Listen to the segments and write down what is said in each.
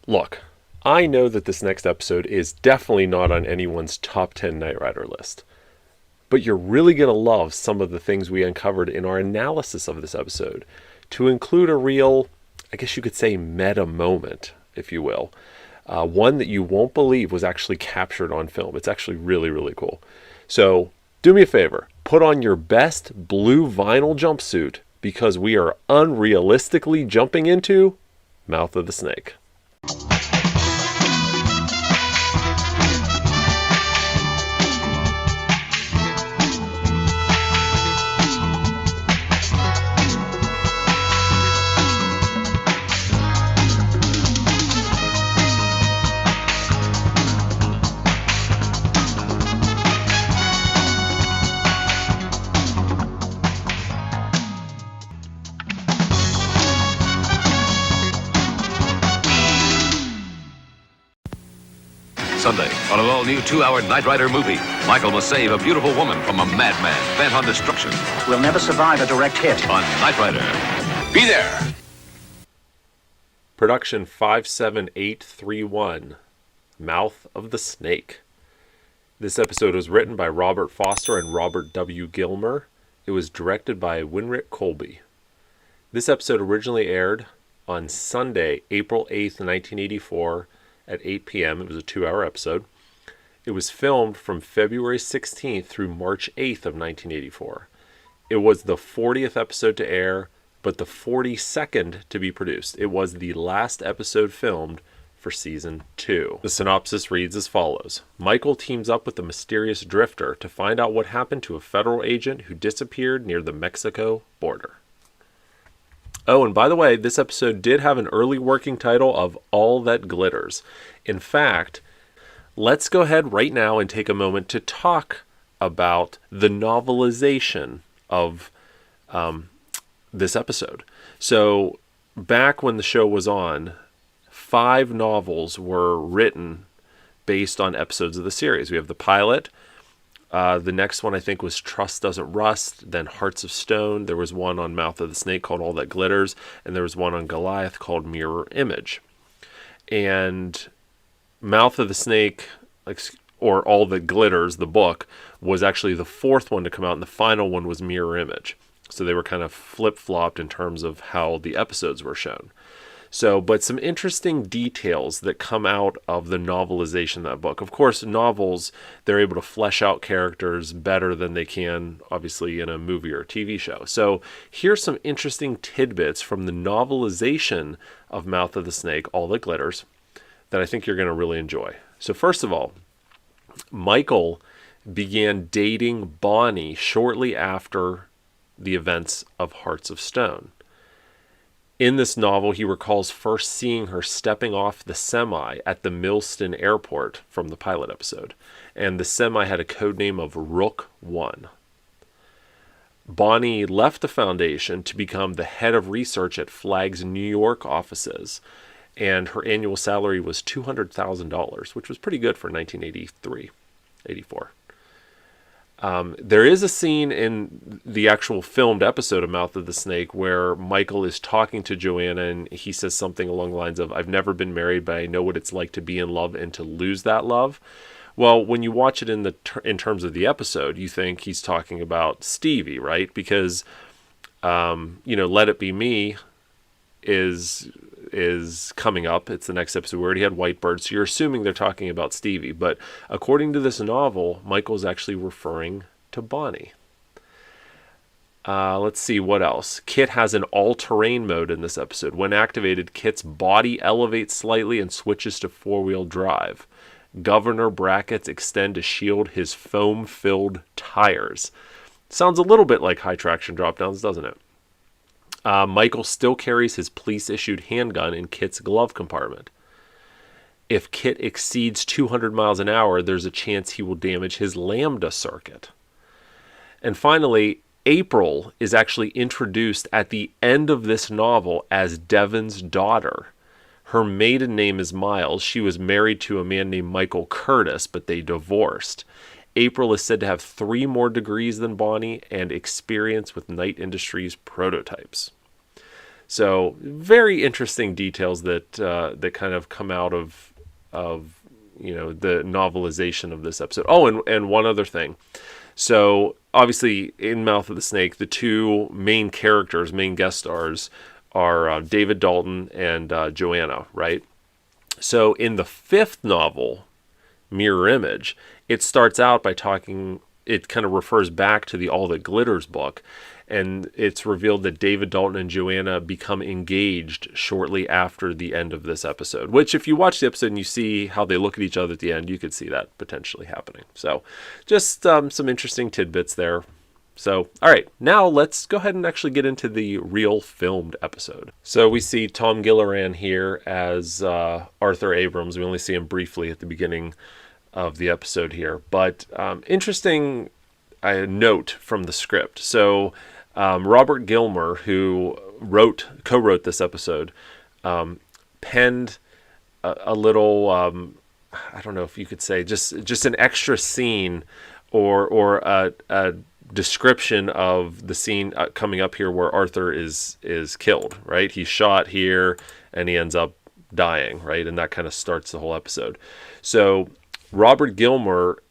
Look, I know that this next episode is definitely not on anyone's top 10 Knight Rider list, but you're really going to love some of the things we uncovered in our analysis of this episode, to include a real, I guess you could say, meta moment, if you will. One that you won't believe was actually captured on film. It's actually really, really cool. So do me a favor, put on your best blue vinyl jumpsuit, because we are unrealistically jumping into Mouth of the Snake. Sunday, on an all-new 2-hour Knight Rider movie, Michael must save a beautiful woman from a madman bent on destruction. We'll never survive a direct hit. On Knight Rider. Be there! Production 57831, Mouth of the Snake. This episode was written by Robert Foster and Robert W. Gilmer. It was directed by Winrick Colby. This episode originally aired on Sunday, April 8th, 1984, at 8 p.m. It was a 2-hour episode. It was filmed from February 16th through March 8th of 1984. It was the 40th episode to air, but the 42nd to be produced. It was the last episode filmed for season 2. The synopsis reads as follows. Michael teams up with the mysterious Drifter to find out what happened to a federal agent who disappeared near the Mexico border. Oh, and by the way, this episode did have an early working title of All That Glitters. In fact, let's go ahead right now and take a moment to talk about the novelization of this episode. So, back when the show was on, 5 novels were written based on episodes of the series. We have the pilot. The next one I think was Trust Doesn't Rust, then Hearts of Stone. There was one on Mouth of the Snake called All That Glitters, and there was one on Goliath called Mirror Image. And Mouth of the Snake, or All That Glitters, the book, was actually the 4th one to come out, and the final one was Mirror Image. So they were kind of flip-flopped in terms of how the episodes were shown. So, but some interesting details that come out of the novelization of that book. Of course, novels, they're able to flesh out characters better than they can, obviously, in a movie or TV show. So, here's some interesting tidbits from the novelization of Mouth of the Snake, All That Glitters, that I think you're going to really enjoy. So, first of all, Michael began dating Bonnie shortly after the events of Hearts of Stone. In this novel, he recalls first seeing her stepping off the semi at the Millston Airport from the pilot episode, and the semi had a code name of Rook 1. Bonnie left the foundation to become the head of research at Flag's New York offices, and her annual salary was $200,000, which was pretty good for 1984. There is a scene in the actual filmed episode of Mouth of the Snake where Michael is talking to Joanna and he says something along the lines of, I've never been married, but I know what it's like to be in love and to lose that love. Well, when you watch it in terms of the episode, you think he's talking about Stevie, right? Because, Let It Be Me is coming up. It's the next episode. We already had Whitebird, so you're assuming they're talking about Stevie. But according to this novel, Michael's actually referring to Bonnie. Let's see, what else? Kit has an all-terrain mode in this episode. When activated, Kit's body elevates slightly and switches to 4-wheel drive. Governor brackets extend to shield his foam-filled tires. Sounds a little bit like high traction drop-downs, doesn't it? Michael still carries his police-issued handgun in Kit's glove compartment. If Kit exceeds 200 miles an hour, there's a chance he will damage his lambda circuit. And finally, April is actually introduced at the end of this novel as Devon's daughter. Her maiden name is Miles. She was married to a man named Michael Curtis, but they divorced. April is said to have 3 more degrees than Bonnie and experience with Knight Industries prototypes. So very interesting details that that kind of come out of the novelization of this episode. Oh, and one other thing. So obviously in Mouth of the Snake, the two main characters, main guest stars, are David Dalton and Joanna, right? So in the fifth novel, Mirror Image, it starts out by talking, it kind of refers back to the All That Glitters book, and it's revealed that David Dalton and Joanna become engaged shortly after the end of this episode, which if you watch the episode and you see how they look at each other at the end, you could see that potentially happening. So just some interesting tidbits there. So, all right, now let's go ahead and actually get into the real filmed episode. So we see Tom Gilliran here as Arthur Abrams. We only see him briefly at the beginning of the episode here, but interesting note from the script. So Robert Gilmer, who co-wrote this episode, penned a little, I don't know if you could say, just an extra scene or a description of the scene coming up here where Arthur is killed, right? He's shot here and he ends up dying, right? And that kind of starts the whole episode. So Robert Gilmer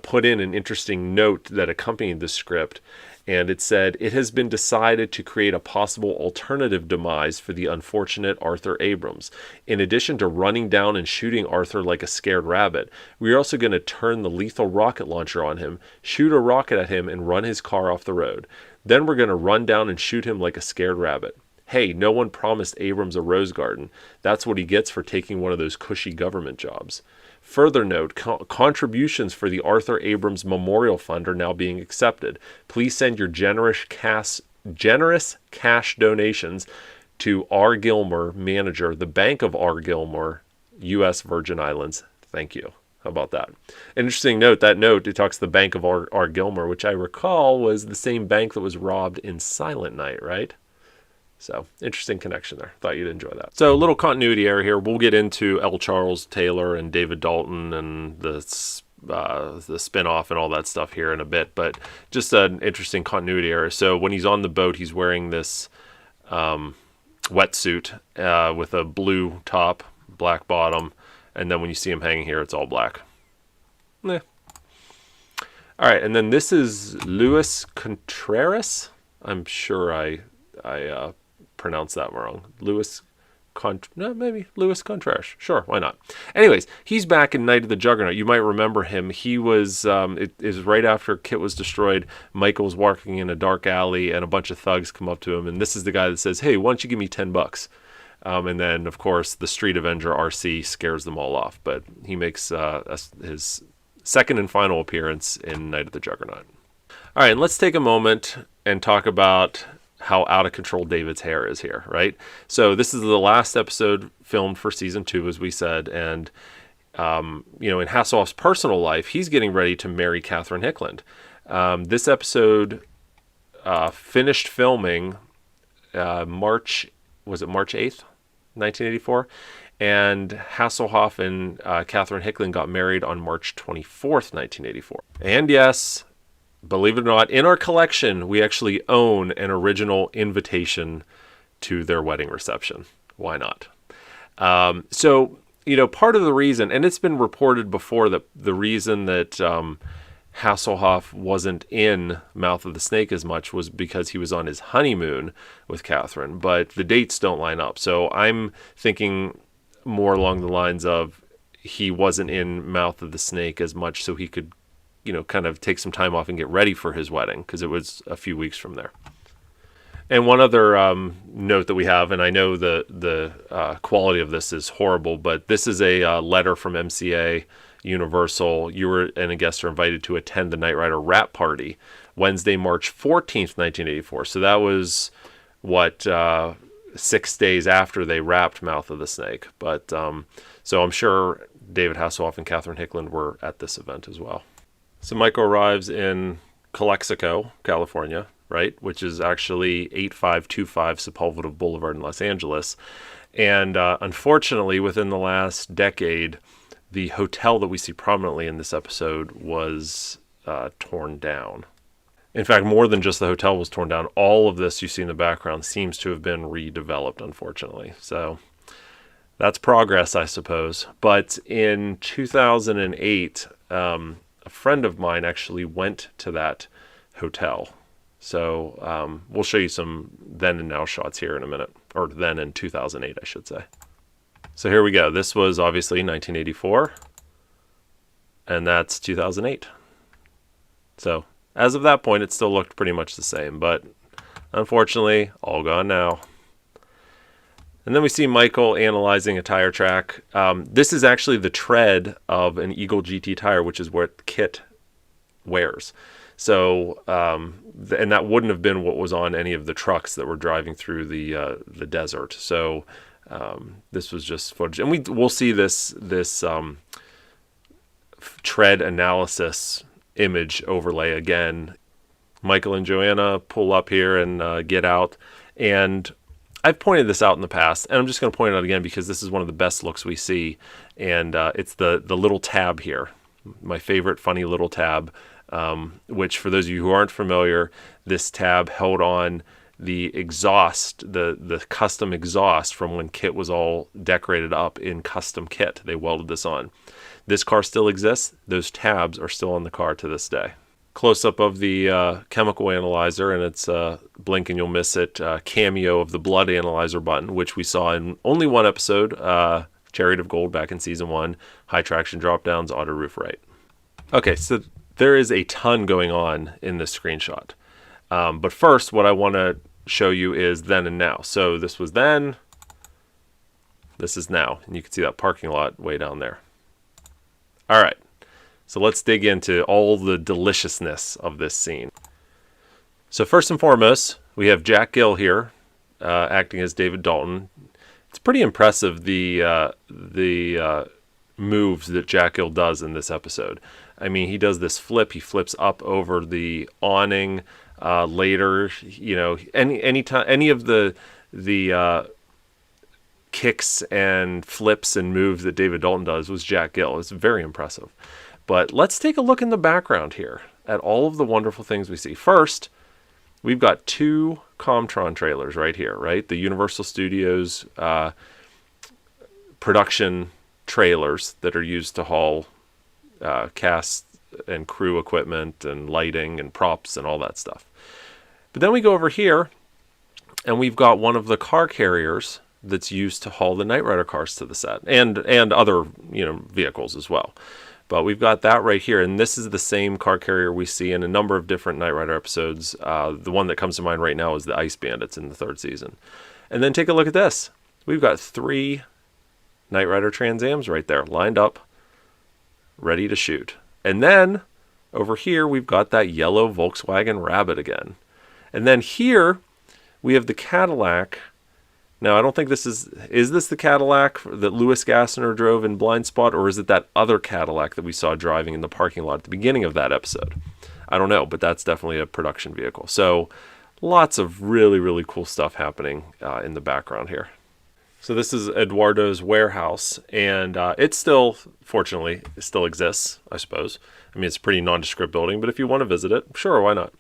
put in an interesting note that accompanied the script, and it said, "It has been decided to create a possible alternative demise for the unfortunate Arthur Abrams. In addition to running down and shooting Arthur like a scared rabbit, we are also going to turn the lethal rocket launcher on him, shoot a rocket at him, and run his car off the road. Then we're going to run down and shoot him like a scared rabbit. Hey, no one promised Abrams a rose garden. That's what he gets for taking one of those cushy government jobs. Further note, contributions for the Arthur Abrams Memorial Fund are now being accepted. Please send your generous cash donations to R. Gilmer, manager, the Bank of R. Gilmer, U.S. Virgin Islands. Thank you." How about that? Interesting note. That note, it talks to the Bank of R. Gilmer, which I recall was the same bank that was robbed in Silent Night, right? So, interesting connection there. Thought you'd enjoy that. So, a little continuity error here. We'll get into L. Charles Taylor and David Dalton and the spinoff and all that stuff here in a bit, but just an interesting continuity error. So, when he's on the boat, he's wearing this wetsuit with a blue top, black bottom, and then when you see him hanging here, it's all black. All right, and then this is Luis Contreras. I'm sure I pronounced that wrong. Luis Contreras. Sure, why not? Anyways, he's back in Night of the Juggernaut. You might remember him. He was, it is right after KITT was destroyed. Michael was walking in a dark alley and a bunch of thugs come up to him. And this is the guy that says, "Hey, why don't you give me $10? And then, of course, the Street Avenger RC scares them all off. But he makes his second and final appearance in Night of the Juggernaut. All right, and let's take a moment and talk about how out of control David's hair is here, right? So this is the last episode filmed for season 2, as we said, and in Hasselhoff's personal life, he's getting ready to marry Catherine Hickland. This episode finished filming March 8th, 1984, and Hasselhoff and Catherine Hickland got married on March 24th, 1984. And yes, believe it or not, in our collection, we actually own an original invitation to their wedding reception. Why not? So, part of the reason, and it's been reported before that the reason that Hasselhoff wasn't in Mouth of the Snake as much was because he was on his honeymoon with Catherine, but the dates don't line up. So I'm thinking more along the lines of he wasn't in Mouth of the Snake as much so he could kind of take some time off and get ready for his wedding, because it was a few weeks from there. And one other note that we have, and I know the quality of this is horrible, but this is a letter from MCA Universal. You and a guest are invited to attend the Knight Rider wrap party Wednesday, March 14th, 1984. So that was 6 days after they wrapped Mouth of the Snake. But so I'm sure David Hasselhoff and Catherine Hickland were at this event as well. So Michael arrives in Calexico, California, right, which is actually 8525 Sepulveda Boulevard in Los Angeles. And unfortunately, within the last decade, the hotel that we see prominently in this episode was torn down. In fact, more than just the hotel was torn down. All of this you see in the background seems to have been redeveloped, unfortunately. So that's progress, I suppose. But in 2008, a friend of mine actually went to that hotel. So we'll show you some then and now shots here in a minute. Or then in 2008, I should say. So here we go. This was obviously 1984. And that's 2008. So as of that point, it still looked pretty much the same. But unfortunately, all gone now. And then we see Michael analyzing a tire track. This is actually the tread of an Eagle GT tire, which is what KITT wears. So, and that wouldn't have been what was on any of the trucks that were driving through the desert. So this was just footage. And we'll see this tread analysis image overlay again. Michael and Joanna pull up here and get out. And I've pointed this out in the past, and I'm just going to point it out again because this is one of the best looks we see. And it's the little tab here, my favorite funny little tab, which for those of you who aren't familiar, this tab held on the exhaust, the custom exhaust from when KITT was all decorated up in custom kit. They welded this on. This car still exists. Those tabs are still on the car to this day. Close-up of the chemical analyzer, and it's blink and you'll miss it, cameo of the blood analyzer button, which we saw in only one episode, Chariot of Gold back in season 1, high traction drop-downs, auto roof right. Okay, so there is a ton going on in this screenshot. But first, what I want to show you is then and now. So this was then, this is now, and you can see that parking lot way down there. All right, so let's dig into all the deliciousness of this scene. So first and foremost, we have Jack Gill here, acting as David Dalton. It's pretty impressive the moves that Jack Gill does in this episode. I mean, he does this flip. He flips up over the awning. Later, you know, any of the kicks and flips and moves that David Dalton does was Jack Gill. It's very impressive. But let's take a look in the background here at all of the wonderful things we see. First, we've got 2 Comtron trailers right here, right? The Universal Studios production trailers that are used to haul cast and crew equipment and lighting and props and all that stuff. But then we go over here and we've got one of the car carriers that's used to haul the Knight Rider cars to the set and other, you know, vehicles as well. But we've got that right here, and this is the same car carrier we see in a number of different Knight Rider episodes. The one that comes to mind right now is the Ice Bandits in the 3rd season. And then take a look at this. We've got 3 Knight Rider Trans Ams right there, lined up, ready to shoot. And then over here, we've got that yellow Volkswagen Rabbit again. And then here, we have the Cadillac. Now, I don't think this is this the Cadillac that Louis Gassner drove in Blind Spot, or is it that other Cadillac that we saw driving in the parking lot at the beginning of that episode? I don't know, but that's definitely a production vehicle. So lots of really, really cool stuff happening in the background here. So this is Eduardo's warehouse, and it still, fortunately, it still exists, I suppose. I mean, it's a pretty nondescript building, but if you want to visit it, sure, why not?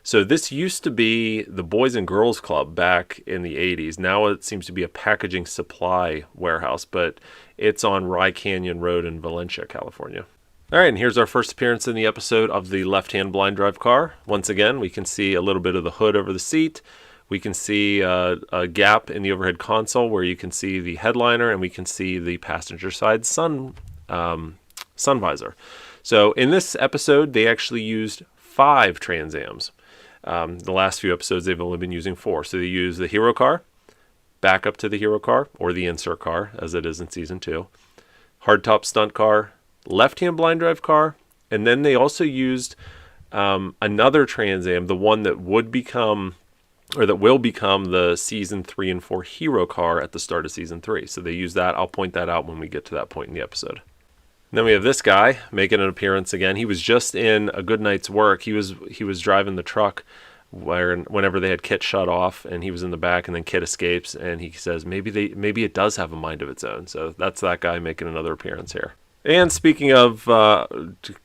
So this used to be the Boys and Girls Club back in the 80s. Now it seems to be a packaging supply warehouse, but it's on Rye Canyon Road in Valencia, California. All right, and here's our first appearance in the episode of the left-hand blind drive car. Once again, we can see a little bit of the hood over the seat. We can see a gap in the overhead console where you can see the headliner, and we can see the passenger side sun visor. So in this episode, they actually used 5 Trans Ams. The last few episodes, they've only been using 4. So they use the hero car, back up to the hero car, or the insert car, as it is in season 2, hardtop stunt car, left-hand blind drive car, and then they also used another Trans Am, the one that would become, or that will become, the season 3 and 4 hero car at the start of season 3. So they use that. I'll point that out when we get to that point in the episode. And then we have this guy making an appearance again. He was just in A Good Night's Work. He was driving the truck whenever they had KITT shut off, and he was in the back, and then KITT escapes, and he says maybe it does have a mind of its own. So that's that guy making another appearance here. And speaking of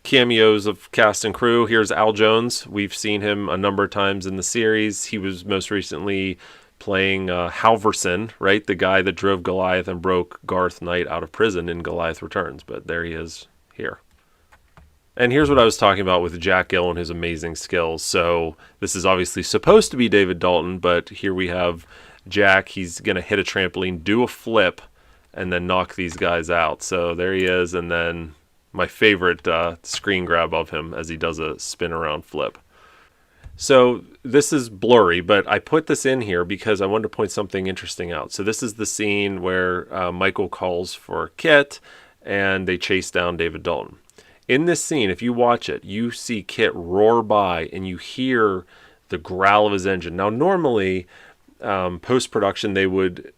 cameos of cast and crew, here's Al Jones. We've seen him a number of times in the series. He was most recently playing Halvorson, right? The guy that drove Goliath and broke Garth Knight out of prison in Goliath Returns. But there he is here. And here's what I was talking about with Jack Gill and his amazing skills. So this is obviously supposed to be David Dalton, but here we have Jack. He's going to hit a trampoline, do a flip, and then knock these guys out. So there he is, and then my favorite screen grab of him as he does a spin around flip. So this is blurry, but I put this in here because I wanted to point something interesting out. So this is the scene where Michael calls for KITT, and they chase down David Dalton. In this scene, if you watch it, you see KITT roar by, and you hear the growl of his engine. Now, normally, post-production, they would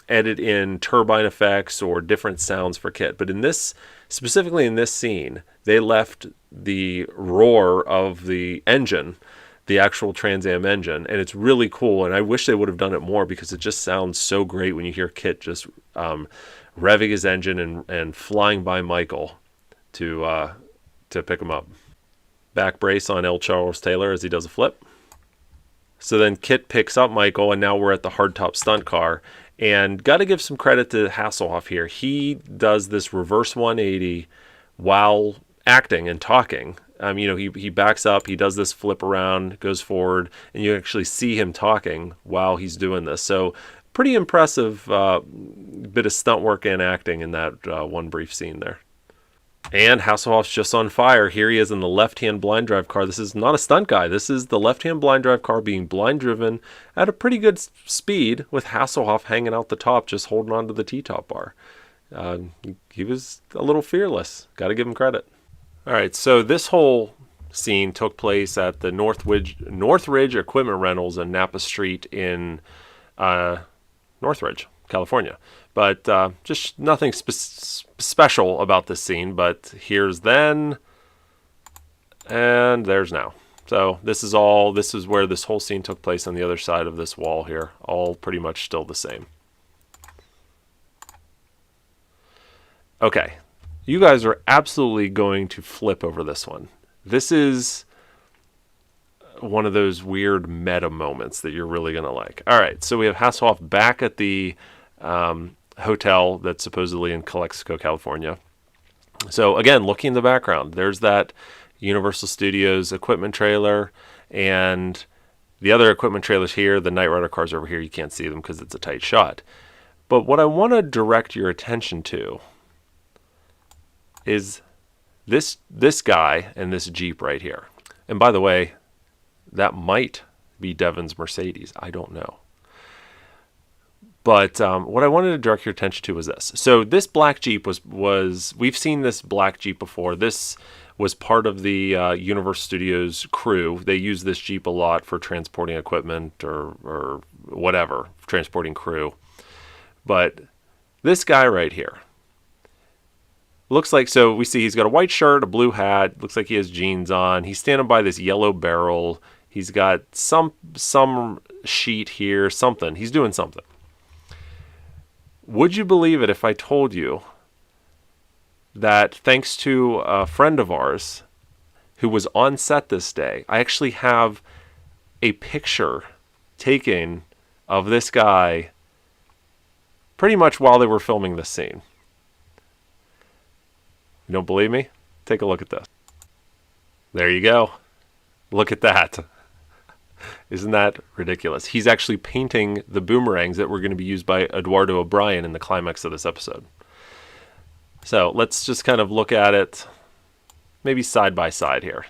edit in turbine effects or different sounds for KITT. But in this, specifically in this scene, they left the roar of the engine, the actual Trans Am engine, and it's really cool. And I wish they would have done it more because it just sounds so great when you hear KITT just revving his engine and flying by Michael to pick him up. Back brace on L. Charles Taylor as he does a flip. So then KITT picks up Michael, and now we're at the hardtop stunt car. And got to give some credit to Hasselhoff here. He does this reverse 180 while acting and talking. He backs up, he does this flip around, goes forward, and you actually see him talking while he's doing this. So pretty impressive bit of stunt work and acting in that one brief scene there. And Hasselhoff's just on fire. Here he is in the left-hand blind drive car. This is not a stunt guy. This is the left-hand blind drive car being blind driven at a pretty good speed with Hasselhoff hanging out the top, just holding on to the T-top bar. He was a little fearless. Got to give him credit. All right, so this whole scene took place at the Northridge Equipment Rentals on Napa Street in Northridge, California. But just nothing special about this scene, but here's then, and there's now. So this is where this whole scene took place on the other side of this wall here. All pretty much still the same. Okay, you guys are absolutely going to flip over this one. This is one of those weird meta moments that you're really going to like. All right, so we have Hasselhoff back at the hotel that's supposedly in Calexico, California. So again, looking in the background, there's that Universal Studios equipment trailer, and the other equipment trailers here, the Knight Rider cars over here, you can't see them because it's a tight shot. But what I want to direct your attention to is this guy and this Jeep right here. And by the way, that might be Devin's Mercedes. I don't know. But what I wanted to direct your attention to was this. So this black Jeep was we've seen this black Jeep before. This was part of the Universal Studios crew. They use this Jeep a lot for transporting equipment or whatever, transporting crew. But this guy right here looks like, so we see he's got a white shirt, a blue hat, looks like he has jeans on. He's standing by this yellow barrel. He's got some sheet here, something. He's doing something. Would you believe it if I told you that thanks to a friend of ours who was on set this day, I actually have a picture taken of this guy pretty much while they were filming this scene. You don't believe me? Take a look at this. There you go. Look at that. Isn't that ridiculous? He's actually painting the boomerangs that were going to be used by Eduardo O'Brien in the climax of this episode. So let's just kind of look at it maybe side by side here,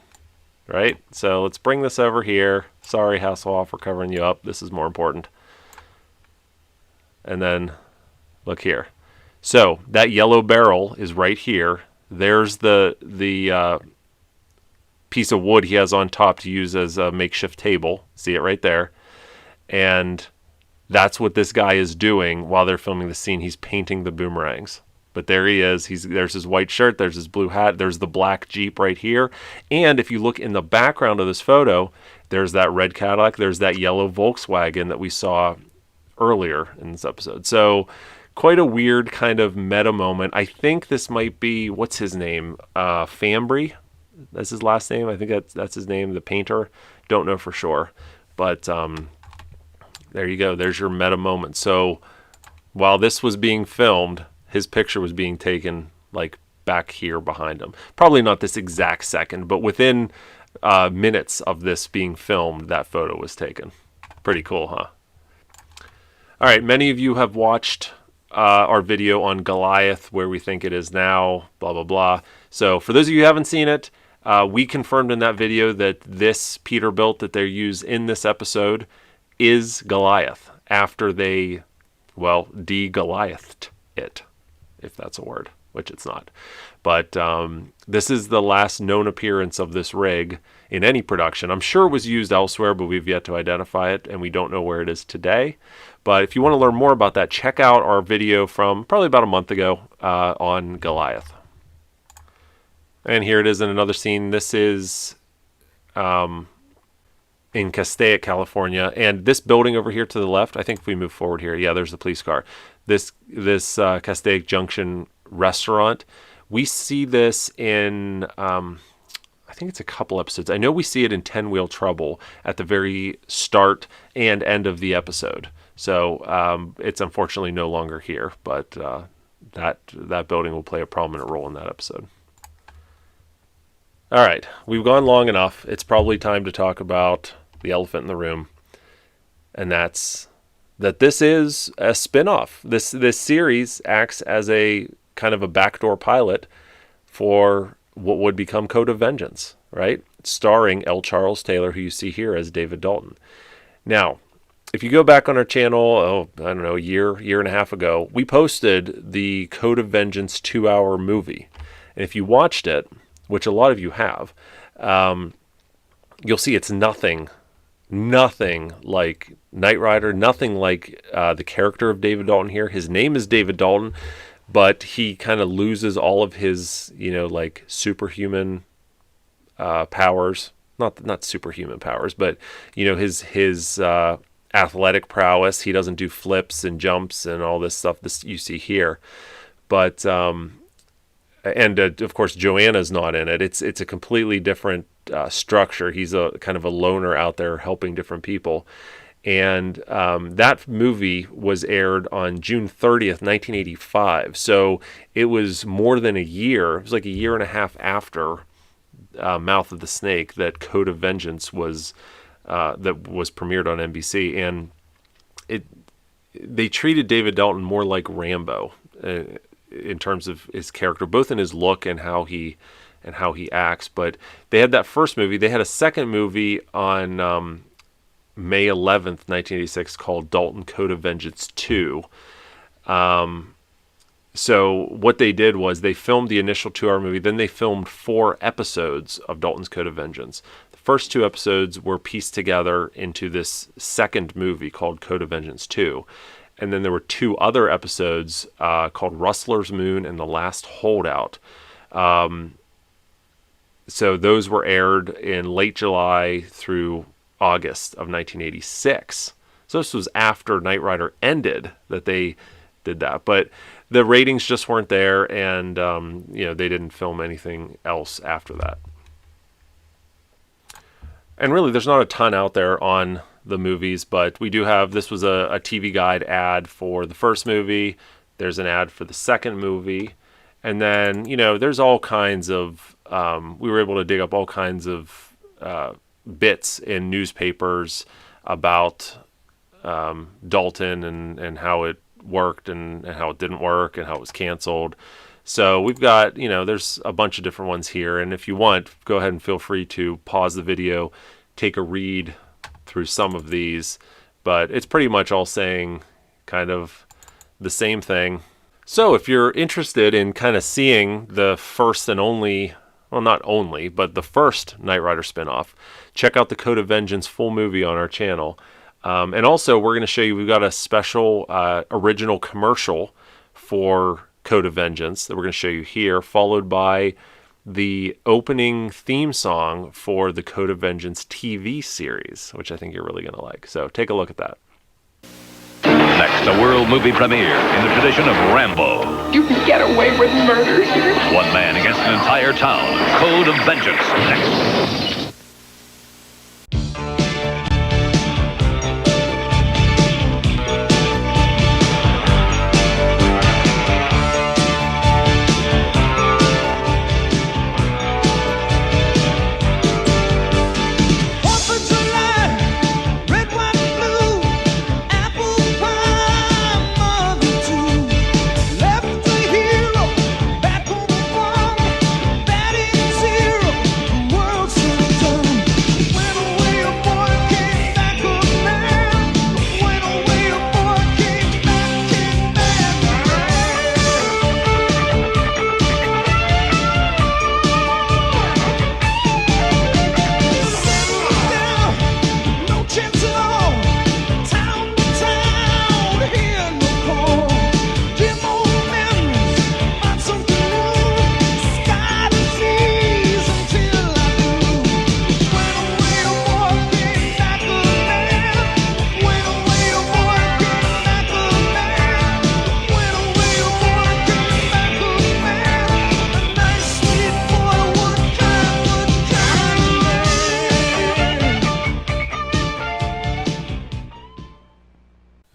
right? So let's bring this over here. Sorry, Hasselhoff, for covering you up. This is more important. And then look here. So that yellow barrel is right here. There's the piece of wood he has on top to use as a makeshift table. See it right there. And that's what this guy is doing while they're filming the scene. He's painting the boomerangs. But there he is. There's his white shirt. There's his blue hat. There's the black Jeep right here. And if you look in the background of this photo, there's that red Cadillac. There's that yellow Volkswagen that we saw earlier in this episode. So quite a weird kind of meta moment. I think this might be, what's his name? Fambry? That's his last name. I think that's his name, the painter. Don't know for sure. But there you go. There's your meta moment. So while this was being filmed, his picture was being taken like back here behind him. Probably not this exact second, but within minutes of this being filmed, that photo was taken. Pretty cool, huh? All right, many of you have watched our video on Goliath, where we think it is now, blah, blah, blah. So for those of you who haven't seen it, we confirmed in that video that this Peterbilt that they use in this episode is Goliath after they, well, de-Goliathed it, if that's a word, which it's not. But this is the last known appearance of this rig in any production. I'm sure it was used elsewhere, but we've yet to identify it, and we don't know where it is today. But if you want to learn more about that, check out our video from probably about a month ago on Goliath. And here it is in another scene. This is in Castaic, California. And this building over here to the left, I think if we move forward here, yeah, there's the police car. This Castaic Junction restaurant, we see this in, I think it's a couple episodes. I know we see it in 10 Wheel Trouble at the very start and end of the episode. So it's unfortunately no longer here, but that building will play a prominent role in that episode. All right, we've gone long enough. It's probably time to talk about the elephant in the room, and that's that this is a spin-off. This series acts as a kind of a backdoor pilot for what would become Code of Vengeance, right? Starring L. Charles Taylor, who you see here as David Dalton. Now, if you go back on our channel, I don't know, a year and a half ago, we posted the Code of Vengeance 2-hour movie. And if you watched it, which a lot of you have, you'll see it's nothing like Knight Rider, nothing like the character of David Dalton here. His name is David Dalton, but he kind of loses all of his, like superhuman powers. Not superhuman powers, but his athletic prowess. He doesn't do flips and jumps and all this stuff this you see here. But of course Joanna's not in it. It's a completely different structure. He's a kind of a loner out there helping different people. And that movie was aired on June 30th, 1985. So it was more than a year. It was like a year and a half after Mouth of the Snake that Code of Vengeance was premiered on NBC. And they treated David Dalton more like Rambo in terms of his character, both in his look and how he acts. But they had that first movie. They had a second movie on May 11th, 1986, called Dalton Code of Vengeance 2. So what they did was they filmed the initial 2-hour movie, then they filmed 4 episodes of Dalton's Code of Vengeance. The first 2 episodes were pieced together into this second movie called Code of Vengeance 2. And then there were 2 other episodes called Rustler's Moon and The Last Holdout. So those were aired in late July through August of 1986. So this was after Knight Rider ended that they did that. But the ratings just weren't there, and they didn't film anything else after that. And really, there's not a ton out there on the movies, but we do have, this was a TV Guide ad for the first movie. There's an ad for the second movie. And then, there's all kinds of, we were able to dig up all kinds of bits in newspapers about Dalton and how it worked and how it didn't work and how it was canceled. So we've got, there's a bunch of different ones here. And if you want, go ahead and feel free to pause the video, take a read through some of these. But it's pretty much all saying kind of the same thing. So if you're interested in kind of seeing the first and only, well, not only, but the first Knight Rider spinoff, check out the Code of Vengeance full movie on our channel. And also, we're going to show you, we've got a special original commercial for Code of Vengeance that we're going to show you here, followed by the opening theme song for the Code of Vengeance TV series, which I think you're really going to like. So take a look at that. Next, a world movie premiere in the tradition of Rambo. You can get away with murder here. One man against an entire town. Code of Vengeance. Next.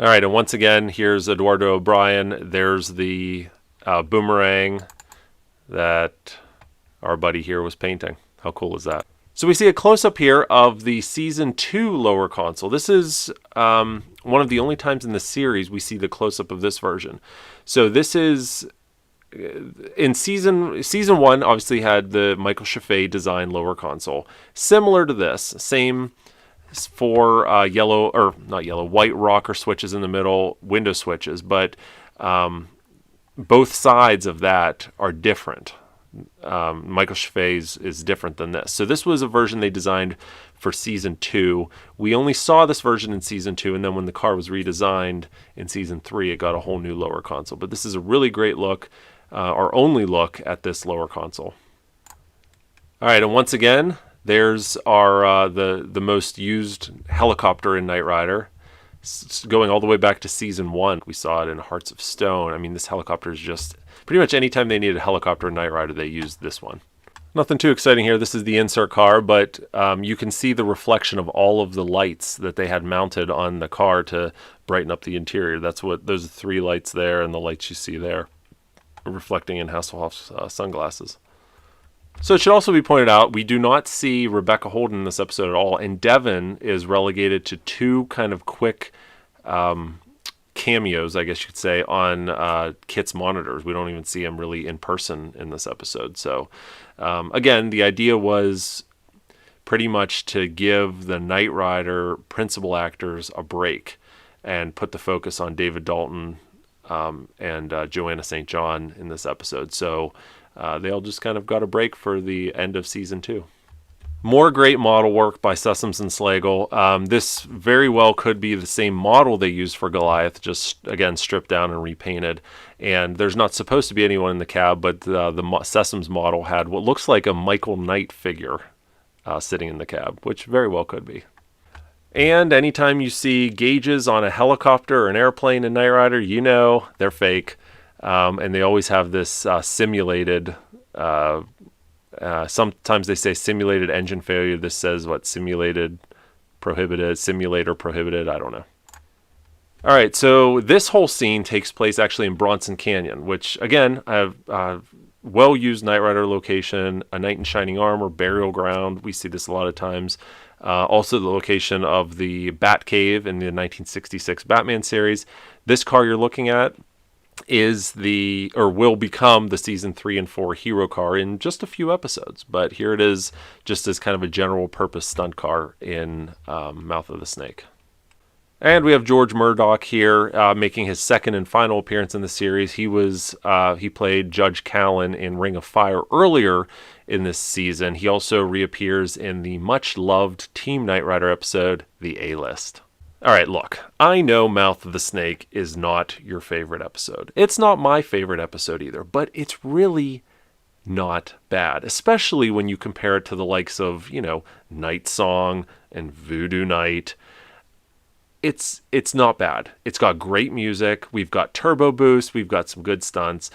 All right, and once again, here's Eduardo O'Brien. There's the boomerang that our buddy here was painting. How cool is that? So we see a close-up here of the Season 2 lower console. This is one of the only times in the series we see the close-up of this version. So this is... In Season 1, obviously had the Michael Chaffee design lower console. Similar to this, same... for white rocker switches in the middle, window switches, but both sides of that are different. Michael Chaffee's is different than this. So this was a version they designed for Season 2. We only saw this version in Season 2, and then when the car was redesigned in Season 3, it got a whole new lower console. But this is a really great look, our only look at this lower console. All right, and once again, there's our the most used helicopter in Knight Rider, going all the way back to Season 1. We saw it in Hearts of Stone. I mean, this helicopter is just... pretty much anytime they needed a helicopter in Knight Rider, they used this one. Nothing too exciting here. This is the insert car, but you can see the reflection of all of the lights that they had mounted on the car to brighten up the interior. Those are 3 lights there, and the lights you see there reflecting in Hasselhoff's sunglasses. So it should also be pointed out, we do not see Rebecca Holden in this episode at all, and Devon is relegated to 2 kind of quick cameos, I guess you could say, on KITT's monitors. We don't even see him really in person in this episode. So again, the idea was pretty much to give the Knight Rider principal actors a break and put the focus on David Dalton and Joanna St. John in this episode. So they all just kind of got a break for the end of Season 2. More great model work by Sessoms and Slagle. This very well could be the same model they used for Goliath, just, again, stripped down and repainted. And there's not supposed to be anyone in the cab, but the Sessoms model had what looks like a Michael Knight figure sitting in the cab, which very well could be. And anytime you see gauges on a helicopter or an airplane in Knight Rider, you know they're fake. And they always have this simulated, sometimes they say simulated engine failure. This says what? Simulator prohibited. I don't know. All right, so this whole scene takes place actually in Bronson Canyon, which, again, a well-used Knight Rider location, a knight in shining armor, burial ground. We see this a lot of times. Also the location of the Batcave in the 1966 Batman series. This car you're looking at will become the Season 3 and 4 hero car in just a few episodes. But here it is, just as kind of a general purpose stunt car in Mouth of the Snake. And we have George Murdoch here making his second and final appearance in the series. He played Judge Callan in Ring of Fire earlier in this season. He also reappears in the much-loved Team Knight Rider episode, The A-List. All right, look, I know Mouth of the Snake is not your favorite episode. It's not my favorite episode either, but it's really not bad, especially when you compare it to the likes of, Night Song and Voodoo Night. it's not bad. It's got great music. We've got turbo boost. We've got some good stunts.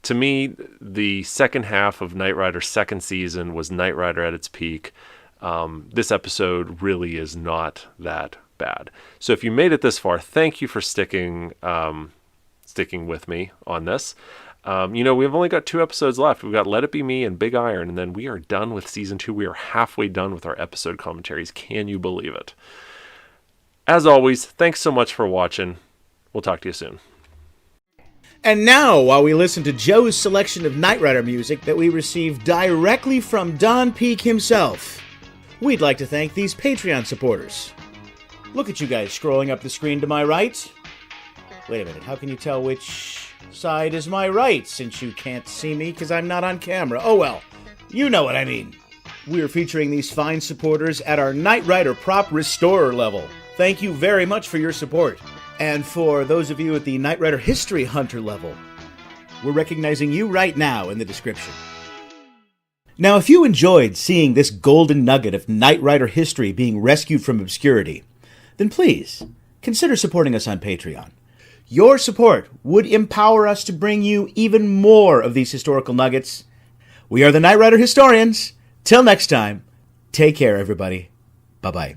To me, the second half of Knight Rider's second season was Knight Rider at its peak. This episode really is not that bad. So if you made it this far, thank you for sticking with me on this. We've only got 2 episodes left. We've got Let It Be Me and Big Iron, and then we are done with season 2. We are halfway done with our episode commentaries. Can you believe it? As always, thanks so much for watching. We'll talk to you soon. And now, while we listen to Joe's selection of Knight Rider music that we received directly from Don Peake himself, we'd like to thank these Patreon supporters. Look at you guys scrolling up the screen to my right. Wait a minute, how can you tell which side is my right, since you can't see me because I'm not on camera? Oh well, you know what I mean. We're featuring these fine supporters at our Knight Rider Prop Restorer level. Thank you very much for your support. And for those of you at the Knight Rider History Hunter level, we're recognizing you right now in the description. Now, if you enjoyed seeing this golden nugget of Knight Rider history being rescued from obscurity, then please consider supporting us on Patreon. Your support would empower us to bring you even more of these historical nuggets. We are the Knight Rider Historians. Till next time, take care, everybody. Bye-bye.